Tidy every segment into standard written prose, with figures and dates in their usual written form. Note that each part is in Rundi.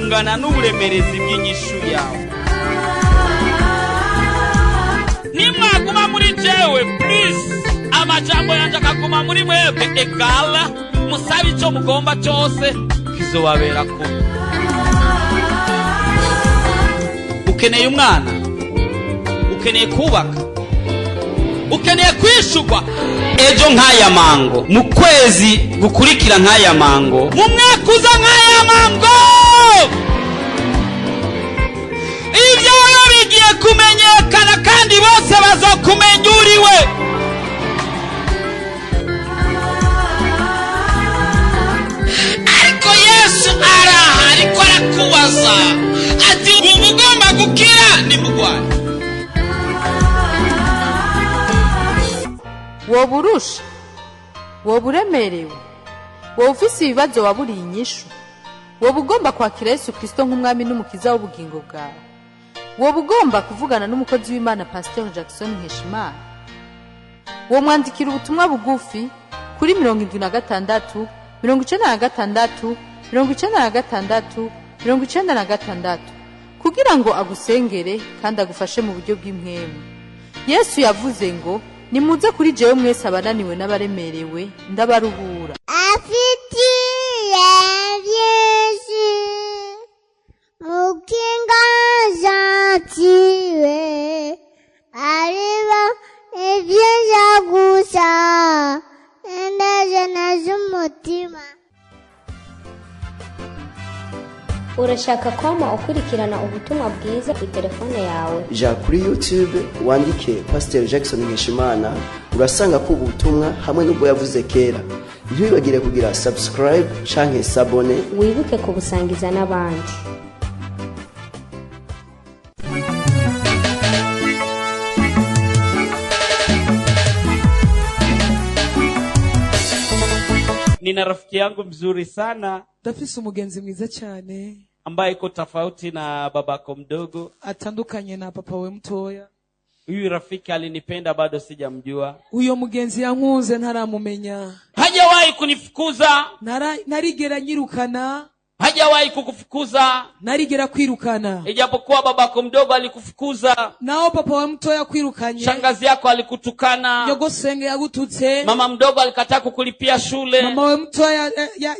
bungana n'uburemerezi bw'inyishu yawe. Nimwaguma muri jewe, please, amajambo yanje akaguma muri mwebwe, egala musabe ico mugomba cyose kizobabera ko. Ukeneye umwana, ukeneye kubaka, ukeneye kwishurwa ejo nk'aya mango, mu kwezi gukurikira nk'aya mango, mu mwaka uza nk'aya mango, ibyo bigiye kumenyekana kandi bose bazokumenya uriwe. Ariko Yesu ariko arakubaza ati umugomba gukira ni mugwana. woba urusha, woba uremerewe, woba ufise ibibazo waburiye inyishu, woba ugomba kwakira Yesu Kristo nk'umwami n'umukiza w'ubugingo bwawe, woba ugomba kuvugana n'umukozi w'Imana Pastor Jackson Nkeshimana, wo mwandikira ubutumwa bugufi kuri 76 96 96 96 kugira ngo agusengere kandi agufashe mu buryo bw'impwemu. Yesu yavuze ngo nimuze kuri jewe mwese abananiwe n'abaremerewe ndabaruhura. Afitiye Yesu mukinga zatiwe ariba ibyiza gusa endaje nazumutima. Urashaka kwama ukurikirana ubutumwa bwiza ku telefone yawe? Ja kuri YouTube wandike Pastor Jackson Nkeshimana, urasanga ko ubutumwa hamwe n'ubwo yavuze kera. Ntibibagire kugira subscribe canke sabone, wibuke kubusangiza n'abandi. Nina rafiki yangu mzuri sana, ndafise umugenzi mwiza cyane ambaye iko tofauti na babako mdogo, atandukanye na papa we mtoya. Huyu rafiki alinipenda bado sijamjua. Uyo mugenzi yankunze ntaramumenya. Hajawahi kunifukuza, narigera nyirukana. Hajawahi kukufukuza, narigera kwirukana. Ijapokuwa babako mdogo alikufukuza, nao papa wa mtoya kwirukanye. Shangazi yako alikutukana, yogosenge yagututse. Mama mdogo alikataa kukulipia shule, mama wa mtoya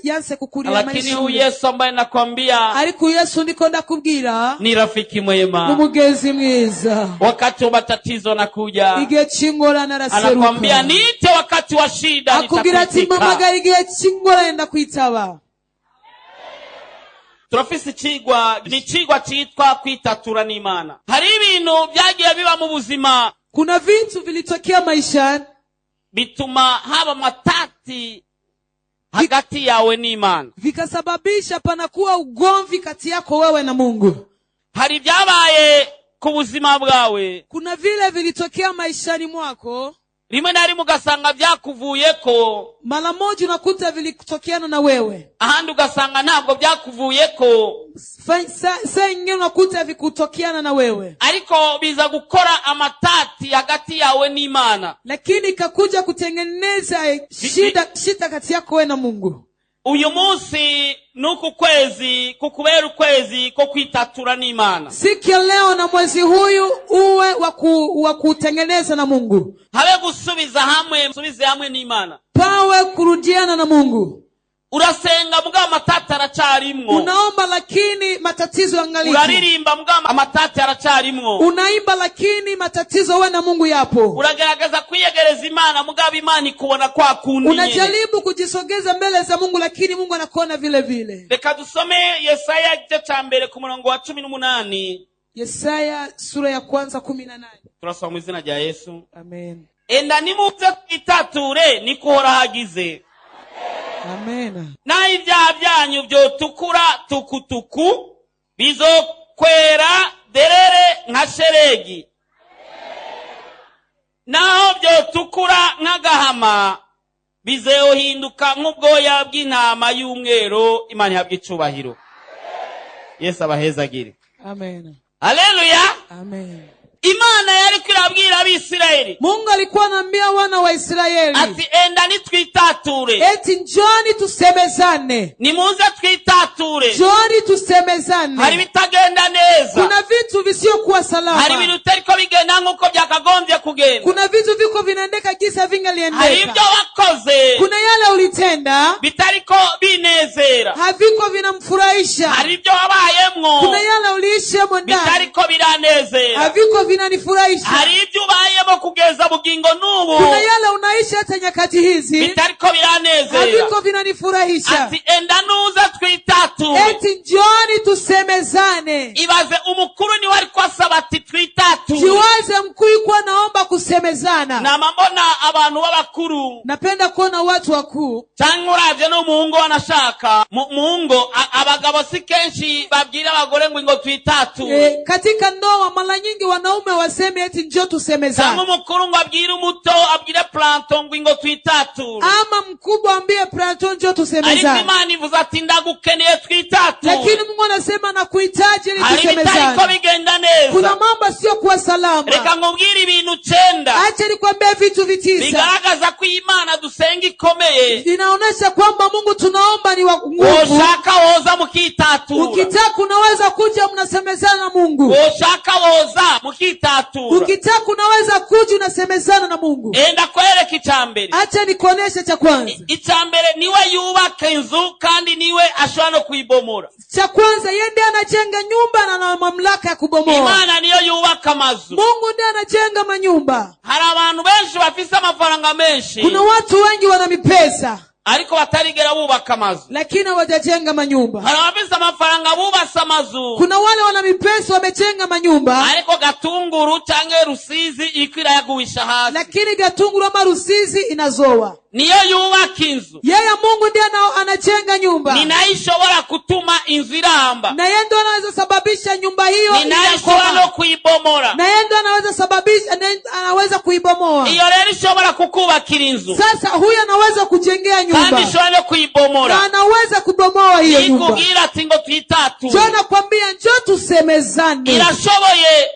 yanse kukulia maisha. Lakini huyu Yesu ambaye nakwambia, ariko Yesu ndiko ndakubwira, ni rafiki mwema, umugenzi mwiza. Wakati wa matatizo nakuja, igihe chingora naraseruka, anakwambia niite wakati wa shida nitakuitika. Akubwira ati mama gari igihe chingora enda kwitaba. Turafise cigwa, ni cigwa citwa kwitatura n'Imana. Hari ibintu byagiye biba mu buzima, kuna vitu vilitokea maishani bituma haba matati hagati yawe n'Imana, vikasababisha panakuwa ugomvi kati yako wewe na Mungu. Hari byabaye ku buzima bwawe, kuna vile vilitokea maishani mwako, rimwe na rimwe ugasanga byakuvuyeko, mara moja unakuta vilitokeana na wewe, ahandi ugasanga ntabwo byakuvuyeko, saa nyingine unakuta vikutokeana na wewe, ariko biza gukora amatati hagati yawe n'Imana, lakini ikakuja kutengeneza shida kati yako wewe na Mungu. Uyu munsi nuku kwezi kukubera ukwezi ko kwitatura n'Imana. Siku ya leo na mwezi huyu uwe wa kutengeneza na Mungu. Habe gusubiza hamwe n'Imana. Pawe kurudiana na Mungu. Urasenga mga amatati aracarimwo. Unaomba lakini matatizo yangaliki. Uraririmba mga amatati aracarimwo. Unaimba lakini matatizo wewe na Mungu yapo. Uragerageza kwiyegereza Imana mga Imana ikubona kwa kundi. Unajaribu kujisogeza mbele za Mungu lakini Mungu anakuona vile vile. Reka dusome Yesaya igice ca mbere ku murongo wa 18. Yesaya sura ya kwanza 18. Turasoma mu izina rya Yesu. Amen. Enda nimuze kwitature nikuhora hagize. Amen. Na ibyaha byanyu byo tukura tukutuku bizokwera derere nka sheregi. Naho byo tukura nk'agahama bizeohinduka nk'ubwoya bw'intama y'umwero. Imana ihabwe icubahiro. Yesu abahezagire. Amen. Haleluya. Amen. Imana yari kwirabwira abisirayeli Mungu alikuwa anaambia wana wa Israeli ati enda nitwitature, eti njoni tusemezane, nimuze twitature. njoni tusemezane. Hari bitagenda neza, Kuna vitu visiokuwa hari salama, ibintu utariko bigenda nk'uko byakagombye kugenda, kuna vitu viko vinaendeka jinsi hari havingaliendeka, ibyo wakoze kuna yale ulitenda bitariko binezera, haviko vinamfurahisha, hari ibyo wabayemwo kuna yale uliishemo ndani bitariko biranezera, haviko vinanifurahisha, hari ibyo ubayemo kugeza bugingo n'ubu kuna yale unaishi hata nyakati hizi bitariko biranezera. haviko vinanifurahisha. Ati enda nuza twitature. Eti njoni tusemezane. Ibaze umukuru ni wari kwasaba ati twitature. Jiwaze mkuu yuko naomba kusemezana. Na mambona abantu b'abakuru Napenda kuona watu wakuu cyangwa uravye no muhungu wanashaka muhungu abagabo si kenshi babwira abagore ngo twitature. Katika ndoa mara nyingi wanaume waseme eti njoo tusemezane. Cyangwa umukuru ngo abwire umuto abwire planton ngo twitature. Ama mkubwa ambie planton njoo tusemezane. Ariko Imana ivuze ati ndagukeneye twitature. Lakini Mungu anasema nakuhitaji ili tusemezane. Ariko bigenda neza. Kuna mambo sio kwa salama. Reka ngubwire ibintu 9. Acha nikwambie vitu 9. Bigaragaza ko Imana dusenga ikomeye. Inaonyesha kwamba Mungu tunaomba ni wa nguvu. Ushaka woza mukitatura. Ukitaka unaweza kuja mnasemezana na Mungu. Ushaka woza mukitatura. Ukitaka unaweza kuja unasemezana na Mungu. Enda kwereka icyambere. Acha nikuoneshe cha kwanza. Icyambere niwe yubaka inzu kandi niwe ashobora no kuyibomora. Cha kwanza yeye ndiye anajenga nyumba na ana mamlaka ya kubomoa. Imana niyo yubaka amazu. Mungu ndiye anajenga manyumba. Hari abantu benshi bafise amafaranga menshi. Kuna watu wengi wana mipesa ariko batarigera bubaka amazu, lakini hawajajenga manyumba. hari abafise amafaranga bubasa amazu. Kuna wale wana mipesa wamejenga manyumba ariko gatunguru cyangwa rusizi ikwira yaguwisha hasi, lakini gatunguru ama rusizi inazoa. niyo yubaka inzu. Yeye Mungu ndiye anajenga nyumba. Ninayishobora kutuma inzu iramba. Na yeye ndiye anaweza sababisha nyumba hiyo ninayishobora no kuibomora. Na yeye ndiye anaweza sababisha anaweza kuibomoa. Iyo rero ishobora kukubakira inzu. Sasa huyu anaweza kujengea nyumba. Kandi ishobora no kuibomora. Na anaweza kubomoa hiyo nyumba. Ikubwira ati ngo twitature. Jona kwambia njoo tusemezane. Irashoboye.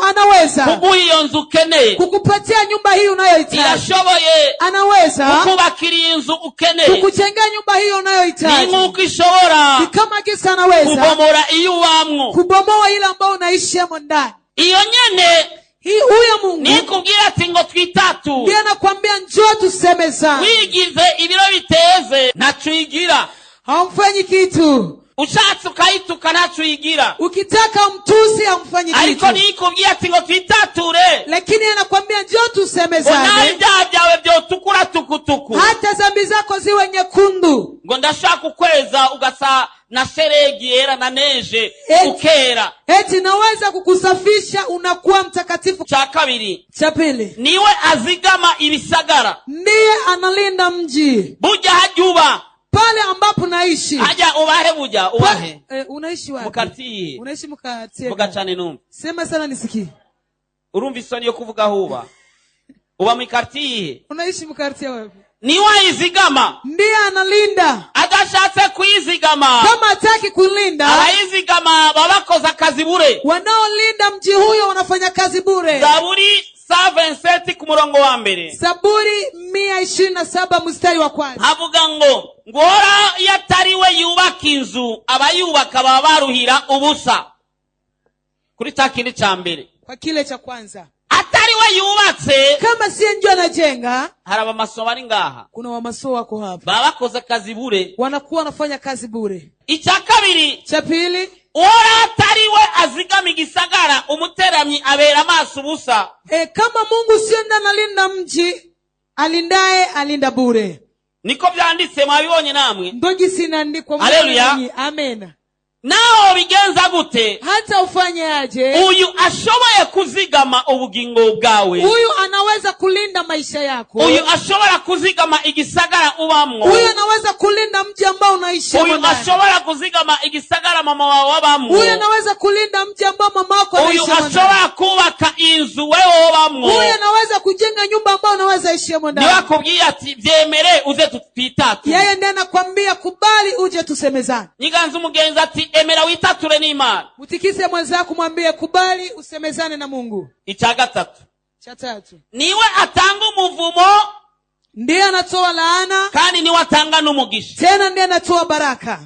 Anaweza. Kuguha iyo nzu ukeneye. Kukupatia nyumba hii unayohitaji. Irashoboye. Anaweza. Kukubakira inzu ukeneye. Kukujengea nyumba hii unayohitaji. Ni nk'uko ishobora. Ni kama kisa anaweza. Kubomora iyo ubamwo. Kubomoa ile ambayo unaishi hapo ndani. Iyo nyene. Huyo Mungu nikubwira ati ngo twitature. Ndiye anakuambia njoo tusemezane. Wigize ibiro biteze ntacuyigira. Hamfanyi kitu. Ushatse ukayituka ntacuyigira. Ukitaka mtusi hamfanyi kitu. Ariko nikubwira ati ngo twitature. Lakini anakuambia njoo tusemezane. Unaye byawe byotukura tukutuku. Hata dhambi zako ziwe nyekundu. Ngo ndashaka ukweza ugasa na seregi yera na neje ukera. Eti naweza kukusafisha unakuwa mtakatifu. Cha kabiri. Cha pili. Niwe azigama ibisagara. Ndiye analinda mji. Buja hajuba. Pale ambapo naishi. Haja ubahe buja ubahe. Unaishi wapi? Mukati. Unaishi mukati. Vuga cyane numva. Sema sana nisikie. Urumva isoni yo kuvuga huba. Uba mukati. Unaishi mukati wapi? Niwe izigama. Ndiye analinda. Adashatse kuizigama. Kama hataki kulinda. Abaizigama babakoza kazi bure. Wanaolinda mji huyo wanafanya kazi bure. Zaburi 27 ku murongo wa mbere. Zaburi 127 mstari wa kwanza. Havuga ngo ngora yatariwe yubaka inzu abayubaka baba baruhira ubusa. Kuri takindi cha mbere. Kwa kile cha kwanza. Atariwe yubatse. Kama si ndio anajenga. Haraba maso bari ngaha. Kuna wamaso wako hapa. Baba bakoze kazi bure. Wanakuwa wanafanya kazi bure. Icya kabiri. Cha pili. Ora atariwe azigama igisagara umuteramyi abera amaso ubusa. Kama Mungu sio ndiye analinda mji, alindaye alinda bure. Niko byanditse mwabibonye namwe. Ndogi sinaandikwa. Haleluya. Amen. Nao bigenza gute? Hata ufanye aje. Uyu ashoboye kuzigama ubugingo bwawe. Huyu anaweza kulinda maisha yako. Uyu ashobora kuzigama igisagara ubamwo. Huyu anaweza kulinda mji ambao unaishi. Uyu ashobora kuzigama igisagara mama wawe wabamwo. Huyu anaweza kulinda mji ambao mama wako anaishi. Uyu ashobora kubaka inzu wewe wabamwo. Huyu anaweza kujenga nyumba ambao unaweza ishi ndani. Ni wakubwiye ati byemere uze tutitature. Yeye ndiye anakuambia kubali uje tusemezane. Niganza umugenzi ati emera witature n'Imana. Mutikise mwenzako mwambie kubali usemezane na Mungu. Icya gatatu, Cha tatu, niwe atanga umuvumo ndiye anatoa laana, kandi niwe atanga n'umugisha. tena ndiye anatoa baraka.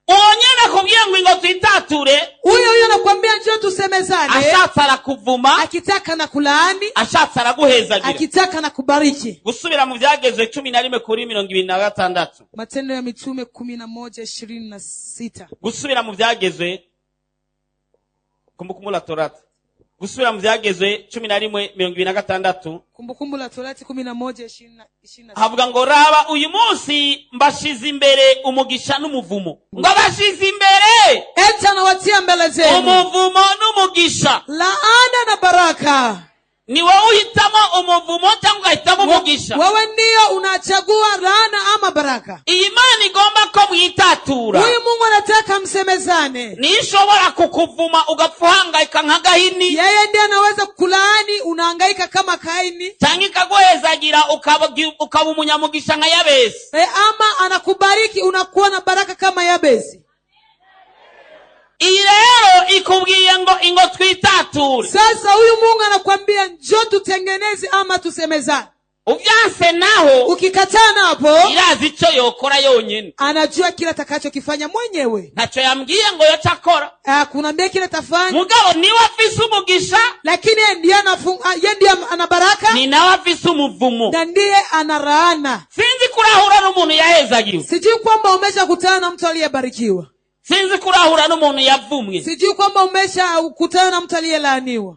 Onyene kubwiye ngo ingo twitature, Huyo anakuambia njoo tusemezane, ashatse arakuvuma, akitaka na kulaani, ashatse araguhezagira. akitaka na kubariki. Gusubira mu Byagezwe 11:26. Matendo ya Mitume 11:26. Gusubira mu Byagezwe Kumbukumbu la Torati. Gusubira mu Byagezwe 11:26. Kumbukumbu la Torati 11:26. Havuga ngo raba uyu munsi mbashize imbere umugisha n'umuvumo. Ngo bashize imbere Eti anawatia mbele zenu umuvumo n'umugisha. laana na baraka. Ni wewe uhitamo umuvumo cyangwa ugahitamo umugisha. Wewe ndio unachagua laana ama baraka. Iyi Mana igomba ko mwitatura. Huyu Mungu anataka msemezane. Nishobora kukuvuma ugapfuhangayika nka Gahini, Yeye ndiye anaweza kulaani, unahangaika kama Kaini, cyangwa ikaguhezagira ukaba umunyamugisha nka Yabesi. ama anakubariki unakuwa na baraka kama Yabesi. Iyi rero ikubwiye ngo ingo twitature. Sasa huyu Mungu anakuambia njoo tutengeneze ama tusemezane. Uvyanse naho Ukikataa napo, irazi icyo yokora yonyine. anajua kila atakachokifanya mwenyewe. Ntacyo yambwiye ngo yo cyakora. Kunaambia kila tafanya, Mugabo niwe afise umugisha, lakini yeye ndiye ana baraka ni nawe afise umuvumo. na ndiye ana laana. Sinzi kurahura n'umuntu yahezagiwe. Sijui kwamba umeshakutana na mtu aliyebarikiwa. Sinzi kurahura n'umuntu yavumwe. Sijui kwamba umeshakutana na mtu aliyelaaniwa.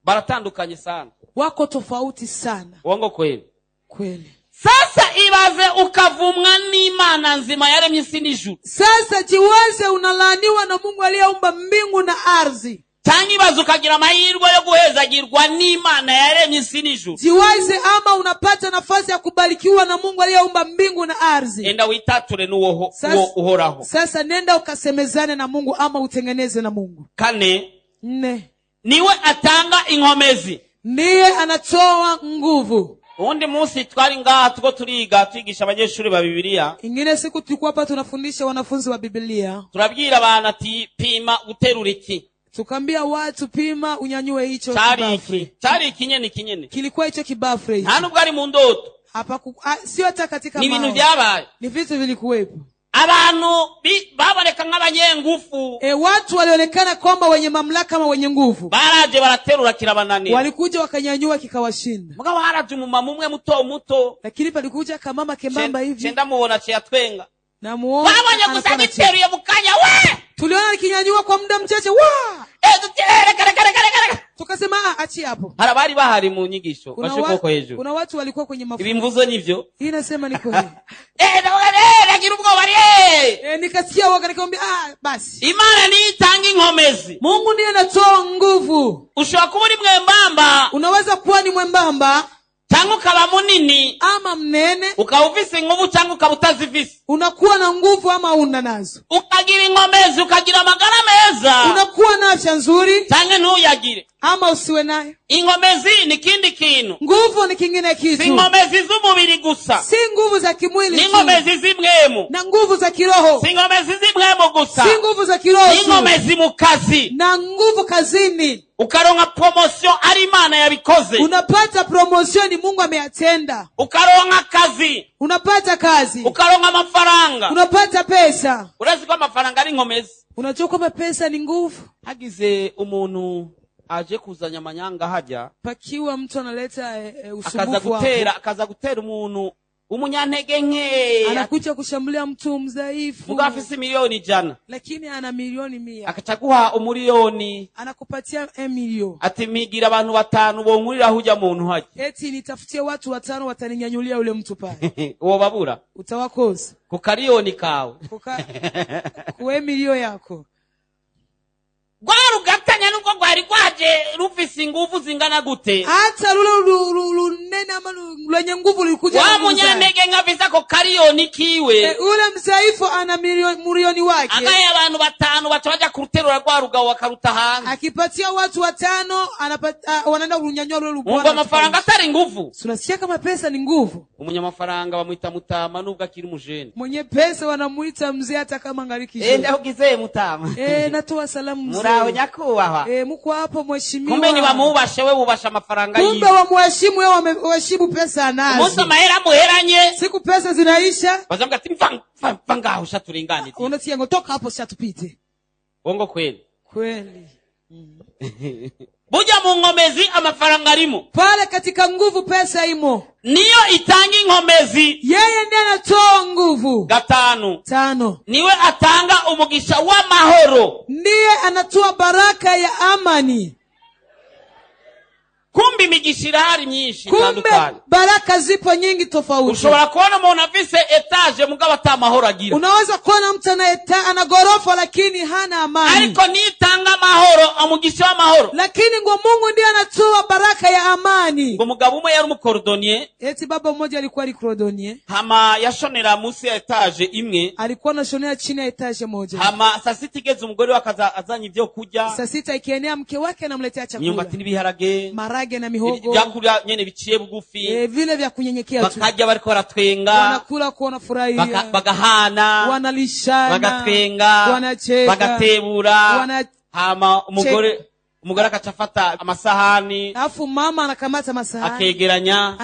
Baratandukanye sana. Wako tofauti sana. Uongo kweli. Kweli. Sasa ibaze ukavumwa n'Imana nzima yaremye isi n'ijuru. Sasa jiwaze unalaaniwa na Mungu aliyeumba mbingu na ardhi. Cyangwa ibaze ukagira amahirwe yo guhezagirwa n'Imana yaremye isi n'ijuru. Jiwaze ama unapata nafasi ya kubarikiwa na Mungu aliyeumba mbingu na ardhi. Enda witature n'uwo uhoraho. Sasa nenda ukasemezane na Mungu ama utengeneze na Mungu. 4, niwe atanga inkomezi. Ndiye anatoa nguvu. Undi munsi twari ngaha tuko twigisha abanyeshuri ba Bibiliya. Ingine siku tulikuwa hapa tunafundisha wanafunzi wa Biblia. Turabwira abana ati pima guterura iki. Tukambia watu pima unyanyue hicho kibafre. Cyari kinyene. Kilikuwa hicho kibafre hicho. Nta nubwo ari mu ndoto. Hapa sio hata katika maono. Ni bintu byabaye. Ni vitu vilikuwepo. Abantu babareka nk'abanyengufu. Watu walionekana kwamba wenye mamlaka ama wenye nguvu. Baraje baraterura kirabananira. Walikuja wakanyanyua kikawashinda. Mugabo haraje umumama umwe muto. Lakini palikuja kamama kembamba hivi. Chenda muona cyatwenga. Na muona. Babonye kusagiteruye mukanya we. Tuliona likinyanyua kwa muda mchache wa. Kare. Tukasema achi hapo. Harabari bahari mu nyigisho. Bashikoko hejuru. Kuna watu walikuwa kwenye mafunzo. Ibimvuzo nivyo. Hii nasema ni kweli. Nagira ubwo bari. Nikasikia waka nikamwambia basi. Imana ni itanga inkomezi. Mungu ndiye anatoa nguvu. Ushobora kuba uri mwembamba. Unaweza kuwa ni mwembamba. Cyangwa ukaba munini ama mnene, ukaba ufise inguvu cyangwa ukaba utazifise. Unakuwa na nguvu ama una nazo. Ukagira inkomezi, ukagira amagara meza. Unakuwa na afya nzuri cyangwa ntuyagire ama usiwe nayo. Inkomezi ni kindi kintu. Nguvu ni kingine kitu. Si inkomezi z'umubiri gusa. Si nguvu za kimwili. Ni inkomezi z'imwemu. Na nguvu za kiroho. Si inkomezi z'imwemu gusa. Si nguvu za kiroho. Ni inkomezi mu kazi. Na nguvu kazini. Ukaronka promotion ari Imana yabikoze. Unapata promotion ni Mungu ameyatenda. Ukaronka kazi. Unapata kazi. Ukaronka mafaranga. Unapata pesa. Urazi kwa mafaranga ari inkomezi. Unajua kwamba pesa ni nguvu. Hagize umuntu aje kuzanya amanyanga hajya. Pakiwa mtu analeta usumbufu akaza gutera umuntu umunyantege nke. Anakuja kushambulia mtu mdhaifu. Mugafisi milioni 100. Lakini ana milioni 100. Akachaguha umilioni. Anakupatia milioni. Ati migira abantu 5 bonkurira huja muntu haje. Eti nitafutie watu 5 wataninyanyulia ule mtu pale. Uwo babura. Utawakosa. Kukarioni kawe. Kuwe milioni yako. Gwaru gatanya nuko rwari rwaje rufise inguvu zingana gute hata lunene ama lwenye nguvu likuja wa munyantege nk'avisa ko kariyoni kiwe ule mzaifu ana milioni wake agaye abantu batanu bacabaja kuruterura rwa rugabo bakaruta hanze akipatia watu 5 wanaenda kunyanyua ule rugabo ngo amafaranga atari nguvu tunasikia kama pesa ni nguvu umunyamafaranga bamuita mutama nubwo akiri mujene mwenye pesa wanamuita mzee hata kama ngariki ndahugize mutama natoa salamu mzee muraho nyakubahwa mko hapo mheshimiwa kumbe ni bamubashe we bubasha amafaranga yiwe kumbe wamheshimu wewe wameheshimu pesa nazo umunsi mahera muheranye siku pesa zinaisha bazambwa ati mvanga ushaturinganize unasikia ngo toka hapo shatupite wongo kweli buja mu ngomezi amafaranga arimo pale katika nguvu pesa imo niyo itanga inkomezi yeye ndiye anatoa nguvu 5 niwe atanga umugisha w'amahoro ndiye anatoa baraka ya amani kumbi migisha hari myinshi itandukanye baraka zipo nyingi tofauti ushobora kuona umuntu afise etage mugabo atamahoro agira unaweza kuona mtu ana gorofa lakini hana amani ariko nitanga amahoro amugisha w'amahoro lakini ngo Mungu ndiye anatoa baraka ya amani ngo mugabo umwe yari umukordonier eti baba mmoja alikuwa ari cordonier hama yashonera munsi ya etage imwe alikuwa anashonera chini ya etage moja hama sasita igeze umugore wakaza azanye ibyo kurya sasita ikienea mke wake anamletea chakula nyumbati n'ibiharage na mihogo byakura nyene biciye bugufi vile vya kunyenyekea tu bakajya bariko baratwenga wanakula kuona furahia bagahana wanalishana bagatwenga wanacheka bagatebura hama umugore akacafata amasahani afu mama anakamata masahani akegeranya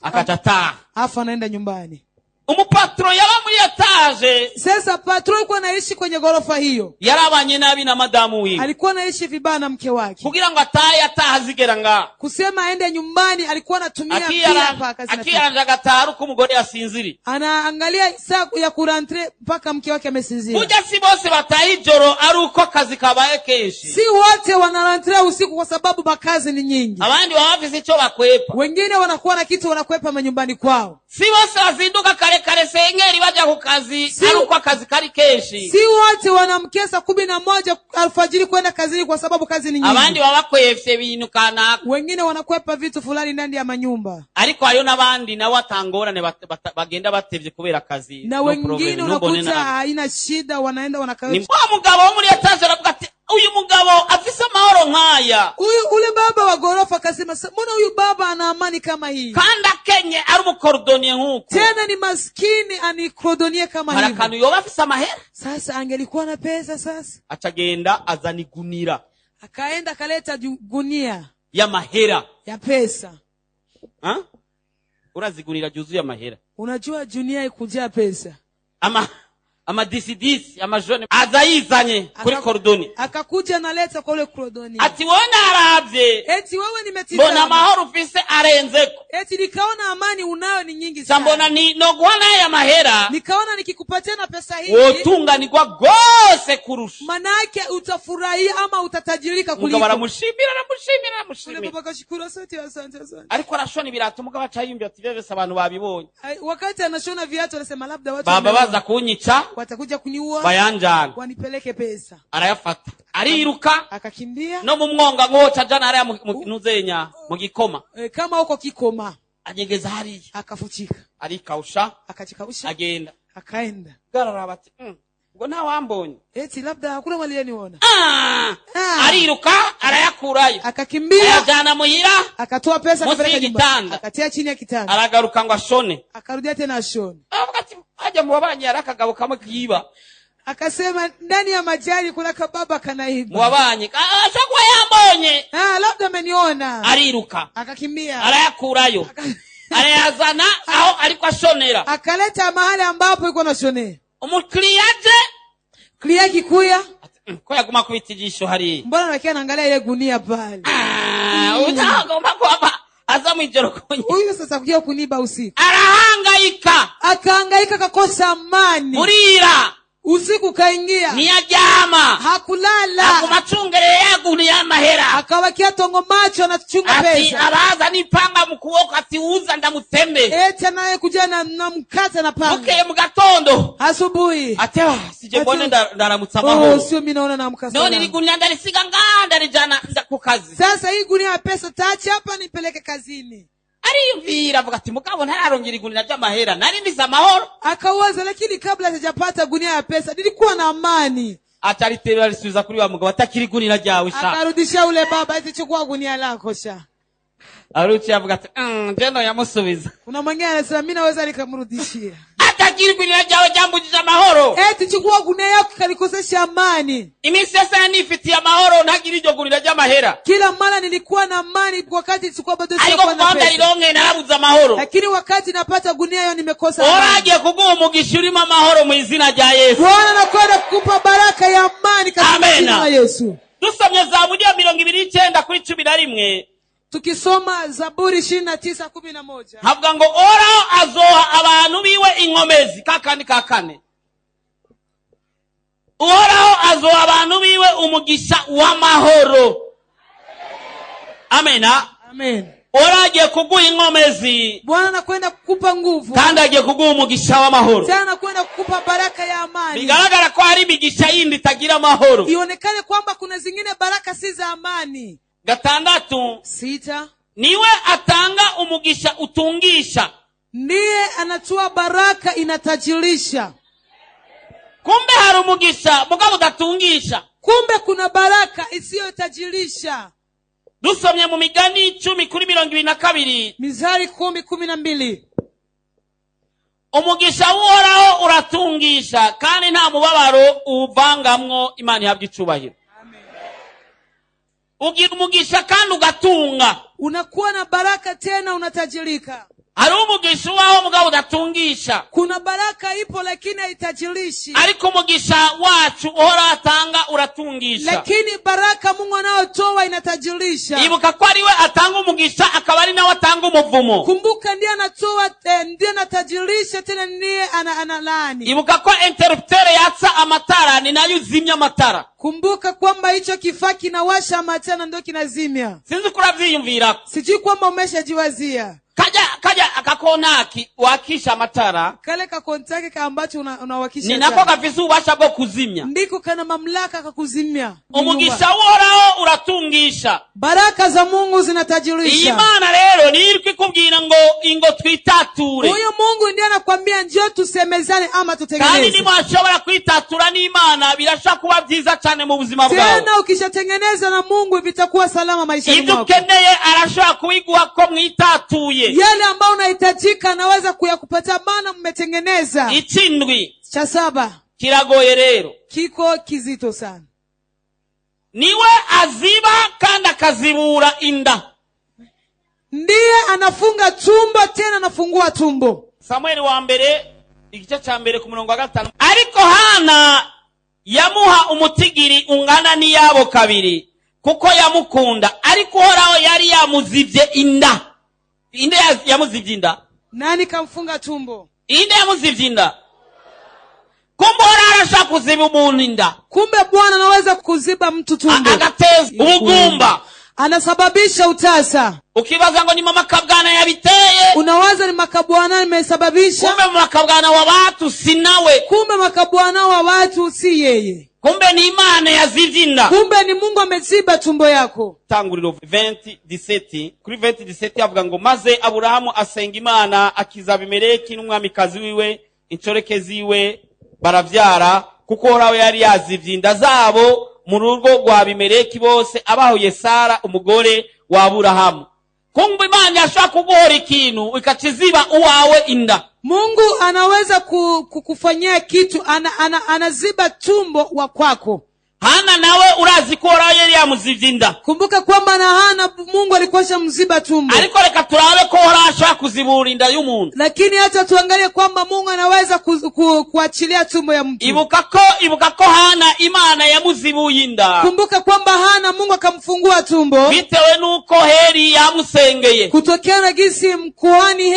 akacata afu anaenda nyumbani umupatro yaba muri etage sasa patro alikuwa anaishi kwenye gorofa hiyo yarabanye nabi na madamu wiwe alikuwa anaishi vibaya na mke wake kugira ngo atahazigera nga kusema aende nyumbani alikuwa anatumia pia hapa kazi akiyaranja gataru ko umugore yasinziri anaangalia saa ya kurantre mpaka mke wake amesinzira buja si bose bataye ijoro ari uko kazi kabaye kenshi si wote wanarantre usiku kwa sababu bakazi ni nyingi abandi bafise ico bakwepa wengine wanakuwa na kitu wanakwepa manyumbani kwao si bose bazinduka kare sengeri baja ku kazi ari uko kazi kari kenshi si wote wanamkesa 11 alfajiri kwenda kazini kwa sababu kazi ni nyingi abandi babakwefye ibintu kanaka wengine wanakwepa vitu fulani ndani ya manyumba ariko ayo nabandi na watangorane bagenda batevye kubera kazi na wengine unakuta haina shida wanaenda wanakaa ni mugabo wo muri etage aravuga ati uyu mugabo afisa mahoro nkaya ule baba wa gorofa akasema mbona huyu baba ana amani kama hii kanda kenye ari umukordonier nkuko tena ni maskini ani cordonier kama hivi harakanu yoba afisa mahera sasa angelikuwa na pesa sasa acagenda azanigunira akaenda kaleta gunia ya mahera ya pesa urazigunira juzu ya mahera unajua junia ikujaa pesa ama disidisi amajone azayizanye kuri cordoni akakuja naleta kwa ule cordoni ati wona aravye eti wewe nimetizama mbona mahoro ufise arenzeko eti nikaona amani unayo ni nyingi sana mbona ni noguhana ya mahera nikaona nikikupatia na pesa hii wotunganirwa gose kurusha manake utafurahia ama utatajirika kuliko mugabo aramushimira baba kashukuru asante ariko arashona ibirato mugabo acayimbye ati bebese abantu babibonye wakati anashona viatu anasema labda watu baba baza kunyica watakuja kuniua bayanjana wanipeleke pesa arayafata ariruka akakimbia no mu mwonga ngoca jana hariya nuzenya mu gikoma kama uko kikoma anyegeza hariya akafuchika arikausha akachikausha agenda akaenda gararaba ati ngo nta wambonye eti labda hakuna waliyeniona ariruka arayakurayo akakimbia ajana muhira akatoa pesa akapeleka nyumbani akatia chini ya kitanda aragaruka ngo ashone akarudia tena ashone ati aje muwabanye arakagabo kamwe kiba akasema ndani ya majani kuna kababa kanaiba muwabanye ashakwa yambonye labda ameniona ariruka akakimbia arayakurayo arayazana aho alikuwa ashonera akaleta mahali ambapo yuko anashonea umukliyaje kliya kikuya ko yaguma kubitijisho hari mbona nakia naangalia ile gunia pale utagomba kwamba azamu ijoro konye huyu sasa kuja kuniba usiku akahangaika kakosa amani murira usiku kaingia niyajama hakulala akumachungere yagunia mahera akabakia tongo macho anachunga ati pesa. araza nipanga mu kuboko ati uza ndamutembe. Eti anaye kuja na mkate na panga. Bukeye mu gatondo Asubuhi. ati sije mbone ndaramutsa Oh, amahoro. sio mimi naona namka None sana. niligunia ndarisiga nganda rijana ku kazi. Sasa hii gunia ya pesa taacha hapa nipeleke kazini. Ariyumvira avuga ati mugabo ntararongera igunira ry'amahera nari ndiza amahoro. Akawaza lakini kabla sijapata gunia ya pesa nilikuwa na amani. Atariterera risubiza kuri wa mugabo atakiri gunira ryawe sha. Akarudisha ule baba eti chukua gunia lako sha. Aruci avuga ati njeno yamusubiza. Kuna mwingine anasema mimi naweza nikamrudishia. Atakiri gunira ryawe ryambujije amahoro. Eti chukua gunia yako kanikosesha amani. Imisi yose nifitiye amahoro ntagire iryo gunira ry'amahera. Kila mara nilikuwa na amani wakati sikuwa bado Ariko sikuwa na kubanda pesa. ironke narabuza amahoro. Lakini wakati napata gunia hiyo nimekosa amani. Oragiye kuguha umugisha urimo amahoro mu izina rya Yesu. Bwana nakwenda kukupa baraka ya amani katika Amen. jina la Yesu. Dusomye Zaburi ya 29 kuri 11 Tukisoma Zaburi 29:11. havuga ngo Oraho azoha abantu biwe inkomezi kakane. Oraho azoha abantu biwe umugisha w'amahoro. Amena. Amen. Oraho agiye kuguha inkomezi Bwana anakwenda kukupa nguvu. kandi agiye kuguha umugisha w'amahoro. Tena anakwenda kukupa baraka ya amani. Bigaragara ko hari imigisha yindi itagira amahoro. Ionekane kwamba kuna zingine baraka si za amani. 6 6. niwe atanga umugisha utungisha. Ndiye anatoa baraka inatajirisha. Kumbe hari umugisha mugabo udatungisha. Kumbe kuna baraka isiyotajirisha. Dusomye mu Migani 10:22 Mizali 10:12. umugisha w'Uhoraho uratungisha kandi nta mubabaro uvangamwo. Imana ihabwe icubahiro. Ugira umugisha kandi ugatunga. Unakuwa na baraka tena unatajirika. Hari umugisha waho mugabo udatungisha. Kuna baraka ipo lakini haitajirishi. Ariko umugisha wacu Uhoraho atanga uratungisha. Lakini baraka Mungu anayotoa inatajirisha. Ibuka ko ari we atanga umugisha akaba ari nawe atanga umuvumo. Kumbuka ndiye anatoa ndiye anatajirisha tena ndiye analani. Ibuka ko interrupteur yatsa amatara ni nayo uzimya amatara. Kumbuka kwamba hicho kifaa kinawasha amatara ndio kinazimya. Sinzi kuravyiyumvira. Sijui kwamba umeshajiwazia. Kaja akakonaki wakisha amatara. Kale kakontake ka ambacho unawakisha. Ni nako gafise ubasha bwo kuzimya. Ndiko kana mamlaka kakuzimya. Umugisha w'Uhoraho uratungisha. Baraka za Mungu zinatajirisha. Imana rero ni iri kubwira ngo twitature. Huyo Mungu ndiye anakuambia njoo tusemezane ama tutengeneze. Kandi ni mwashobora kwitatura n'Imana birashaka kuba byiza cyane mu buzima bwawe. Tena ukishatengeneza na Mungu vitakuwa salama maisha yako. Ibyo ukeneye arashobora kuiguha ko mwitatuye. Yale ambayo unahitajika anaweza kuyakupata maana mmetengeneza. 7 Cha 7 kiragoye rero. Kiko kizito sana. Niwe aziba kandi akazibura inda. Ndiye anafunga tumbo tena anafungua tumbo. Samuel wa mbere igice ca mbere ku murongo wa 5. Ariko Hana yamuha umutigiri ungana n'iyabo kabiri kuko yamukunda. Ariko Uhoraho yari yamuzivye inda. Inde yamuzivye inda. Nani kamfunga tumbo? Inde yamuzivye inda. Kumbe Uhoraho arashaka kuziba umuntu inda. Kumbe Bwana anaweza kuziba mtu tumbo. Agateza ubugumba. Anasababisha utasa. Ukibaza ngo ni mama kabwana yabiteye. Unawaza ni makabwana imesababisha. Kumbe makabwana wa watu si nawe. Kumbe makabwana wa watu si yeye. Kumbe ni Imana yazivye inda. Kumbe ni Mungu ameziba tumbo yako. Tanguriro 20:17 kuri 20:17 avuga ngo maze Aburahamu asenga Imana akiza Abimeleki n'umwamikazi wiwe incoreke ziwe baravyara kuko Uhoraho yari yazivye inda zabo mu rugo rwa Abimeleki bose abahuye Sara umugore wa Aburahamu. Kumbe Imana yashaka kuguhora ikintu ikachiziba uwawe inda. Mungu anaweza kukufanyia kitu anaziba tumbo wa kwako. Hana nawe urazi ko Uhoraho yari yamuzivye inda. Kumbuka kwamba na Hana Mungu alikuwa shamziba tumbo. Ariko reka turabe ko Uhoraho ashaka kuzibura inda y'umuntu. Lakini hata tuangalie kwamba Mungu anaweza kuachilia tumbo ya mtu. Ibuka ko Hana Imana yamuzibuye inda. Kumbuka kwamba Hana Mungu akamfungua tumbo. Bitewe nuko Heli yamusengeye. Kutokea na gisi mkuhani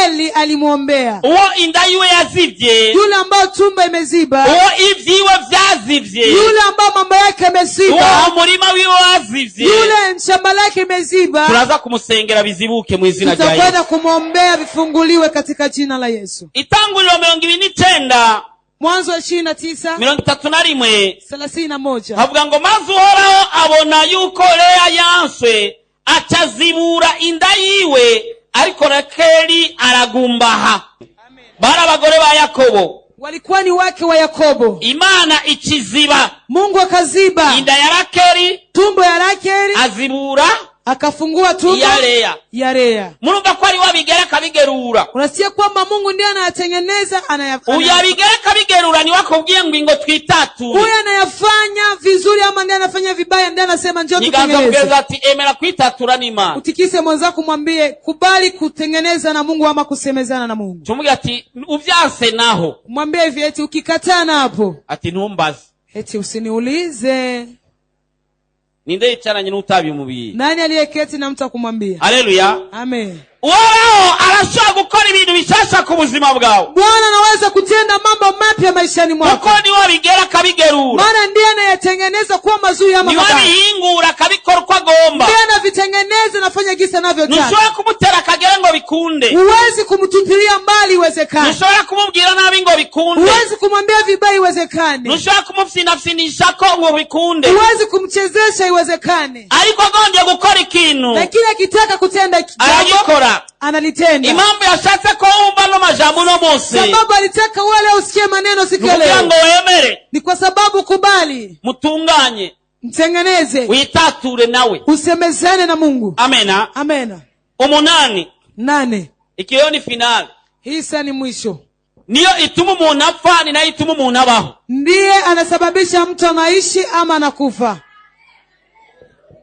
Eli alimuombea. Uwo inda yiwe yazivye. Yule ambao tumbo imeziba. Uwo ivyiwe vyazivye. Yule ambao mambo yake yameziba. Uwo umurima wiwe wazivye yule shamba lake imeziba, turaza kumusengera bizibuke mu izina rya Yesu. tutakwenda kumwombea vifunguliwe katika jina la Yesu. Itanguriro 29 Mwanzo 29 31 31 havuga ngo maze Uhoraho abona yuko Leya yanswe acazibura inda yiwe, ariko Rakeli aragumbaha. Bari abagore ba Yakobo, walikuwa ni wake wa Yakobo. Imana ikiziba, Mungu akaziba inda ya Rakeli, tumbo ya Rakeli, azibura akafungua tumbo ya Leya. Murumva ko ari wabigera kabigerura. Unasikia kwamba Mungu ndiye anayatengeneza, Uyabigera kabigerura ni wakubwiye ngo ingo twitature. Huyu anayafanya vizuri ama ndiye anafanya vibaya, ndiye anasema njoo tutengeneze. Niganza ati emera kwitatura ni Imana. Utikise mwenzako mwambie kubali kutengeneza na Mungu ama kusemezana na Mungu. Tumubwira ati uvyase naho. Mwambie hivi eti ukikataa hapo Ati ntumbaze. eti usiniulize. Ninde yicaranye n'utabi umubiri? Nani aliyeketi na mtu akumwambia? Haleluya. Amen. Uhoraho arashobora gukora ibintu bishasha ku buzima bwawe. Bwana anaweza kutenda mambo mapya maishani mwako. Kuko ni wabigera kabigerura. Maana ndiye anayetengeneza kuwa mazuri ama mabaya. Ni wabihingura kabikora uko agomba. Ndiye anavitengeneza nafanya gisa anavyotaka. Nushobora kumutera kagere ngo bikunde. Huwezi kumtupilia mbali iwezekane. Nushobora kumubwira nabi ngo bikunde. Huwezi kumwambia vibaya iwezekane. Nushobora kumufindafindisha ko ngo bikunde. Huwezi kumchezesha iwezekane. Ariko agonje gukora ikintu, lakini akitaka kutenda jambo analitenda. Imambo yashatse ko wumva no majambo no mose, sababu alitaka wale usikie maneno siku leo. Ngo wemere, ni kwa sababu kubali, mutunganye, mtengeneze, witature nawe, usemezane na Mungu. Amena. Amena. 8 ikiyo ni final. Hii sasa ni mwisho. Niyo ituma umuntu apfa, ni nayo ituma umuntu abaho. Ndiye anasababisha mtu anaishi ama anakufa.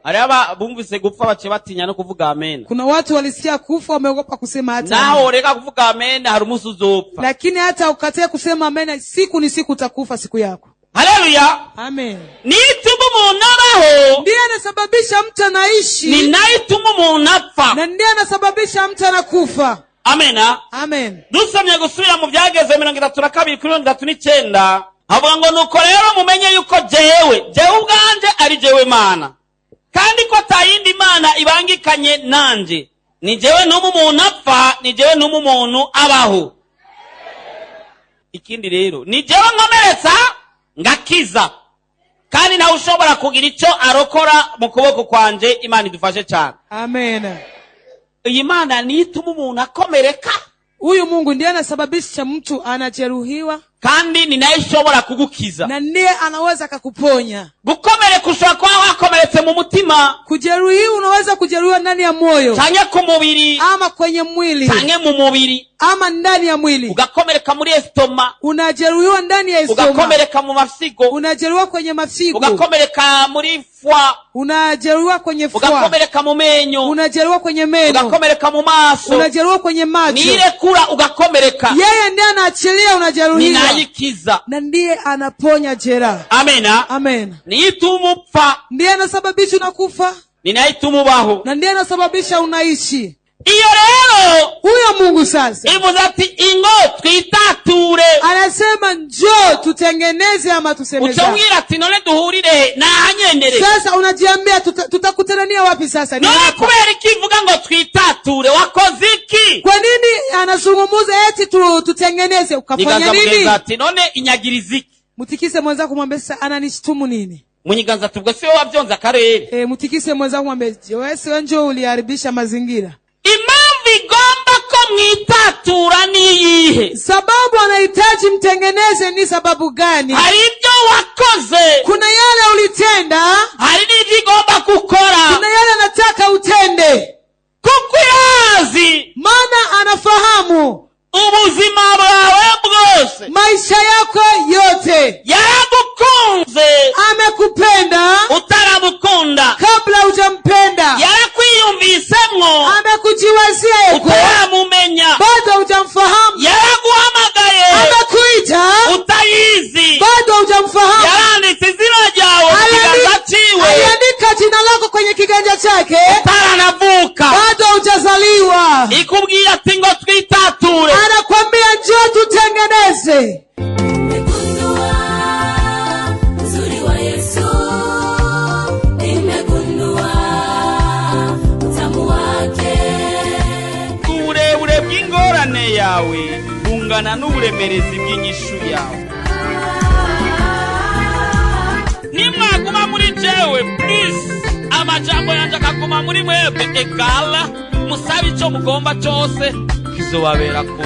Araba bumvise gupfa bace batinya no kuvuga amen. Kuna watu walisikia kufa wameogopa kusema hata. Nao reka kuvuga amen hari umunsi uzopfa. Lakini hata ukatae kusema amen, siku ni siku utakufa siku yako. Haleluya. Amen. Ni ituma umuntu abaho, ndiye anasababisha mtu anaishi, ni nayo ituma umuntu apfa, na ndiye anasababisha mtu anakufa. Amena. Amen. Dusomye gusubira mu byageze 32:39 havuga ngo nuko rero mumenye yuko jewe ubwanje ari jewe Mana, kandi ko tayindi Mana ibangikanye nanje. Ni jewe n'umuntu apfa, ni jewe n'umuntu abaho. Ikindi rero ni jewe nkomeretsa ngakiza, kandi nawe ushobora kugira icyo arokora mu kuboko kwanje. Imana idufashe cyane. Amen. Iyi Mana ni ituma umuntu akomereka. Huyu Mungu ndiye anasababisha mtu anajeruhiwa, kandi ni naye ishobora kugukiza, na ndiye anaweza kukuponya. Gukomereka ushobora kuba wakomeretse mu mutima. Kujeruhiwa unaweza kujeruhiwa ndani ya moyo, canke ku mubiri, ama kwenye mwili, canke mu mubiri, ama ndani ya mwili. Ugakomereka muri estoma, unajeruhiwa ndani ya estoma. Ugakomereka mu mafyigo, unajeruhiwa kwenye mafyigo. Ugakomereka muri fwa, unajeruhiwa kwenye fwa. Ugakomereka mu menyo, unajeruhiwa kwenye meno. Ugakomereka mu maso, unajeruhiwa kwenye macho. Nirekura ugakomereka. Yeye ndiye anaachilia unajeruhiwa, ninayikiza, na ndiye anaponya jeraha. Amena. Amen. Niituma upfa, ndiye anasababisha unakufa, ninaituma ubaho, na ndiye anasababisha unaishi. Iyo rero huyo Mungu sasa ivuze ati ingo twitature, anasema njoo tutengeneze ama tusemezane. Utamwira ati none duhurire na hanyendere. Sasa unajiambia tutakutanania wapi sasa? None kubera ikivuga ngo twitature, wakoze iki? Kwa nini anazungumuza eti tutengeneze? Ukafanya nini? Ati none inyagiriziki. Mutikise mwenzako mwambie sasa ananishtumu nini? Munyiganza tubwo sio wavyonza karere. Mutikise mwenzako mwambie wewe sio njoo uliharibisha mazingira. Imamvu igomba ko mwitatura niyihe? Sababu anahitaji mtengeneze ni sababu gani? Hari ibyo wakoze, kuna yale ulitenda, hari n'ibyo igomba gukora, kuna yale anataka utende. Kuko yazi, maana anafahamu ubuzima bwawe bwose, maisha yako yote. Yaragukunze, amekupenda utaramukunda, kabla hujampenda. Yarakwiyumvisemwo, amekujiwazia utaramumenya, bado hujamfahamu. Yaraguhamagaye, amekuita utayizi, bado hujamfahamu. Yaranditse izina ryawe mu kiganza cyiwe. bwawe bungana n'uburemerezi bw'inyishu yawe. Nimwaguma muri jewe please, amajambo yanje akaguma muri mwebwe egala, musabe ico mugomba cose kizobabera ko.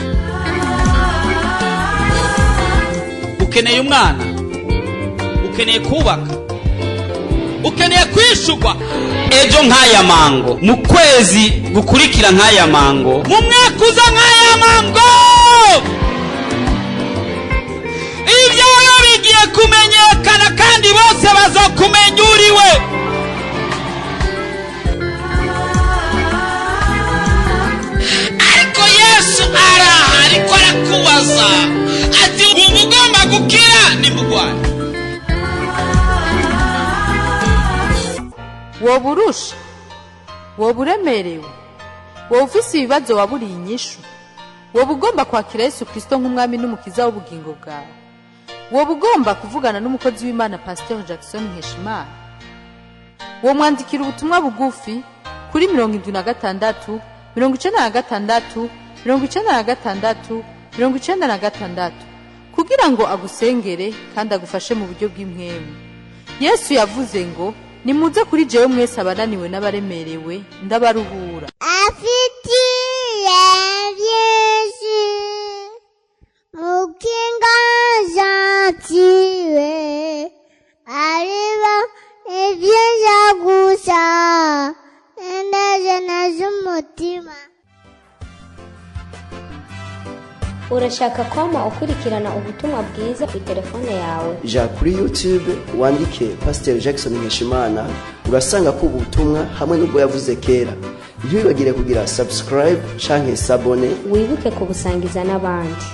Ukeneye umwana, ukeneye kubaka, ukeneye kwishurwa ejo nk'aya mango, mu kwezi gukurikira nk'aya mango, mu mwaka uza nk'aya mango, ibyawe bigiye kumenyekana kandi bose bazokumenya uriwe. Ariko Yesu ariko arakubaza ati umugomba gukira ni mugwana. woba urusha, woba uremerewe, woba ufise ibibazo waburiye inyishu, woba ugomba kwakira Yesu Kristo nk'umwami n'umukiza w'ubugingo bwawe, woba ugomba kuvugana n'umukozi w'Imana Pasteur Jackson Nkeshimana, wo mwandikira ubutumwa bugufi kuri 76 96 96 96 kugira ngo agusengere kandi agufashe mu buryo bw'impwemu. Yesu yavuze ngo nimuze kuri jewe mwese abananiwe n'abaremerewe ndabaruhura. Afitiye Yesu mukinga zatiwe ariba ibyiza gusa endaje nazumutima. Urashaka kwama ukurikirana ubutumwa bwiza kuri telefone yawe? ja kuri YouTube wandike Pasteur Jackson Nkeshimana, urasanga ko ubutumwa hamwe n'ubwo yavuze kera. Ntibibagire kugira subscribe canke sabone, wibuke kubusangiza n'abandi.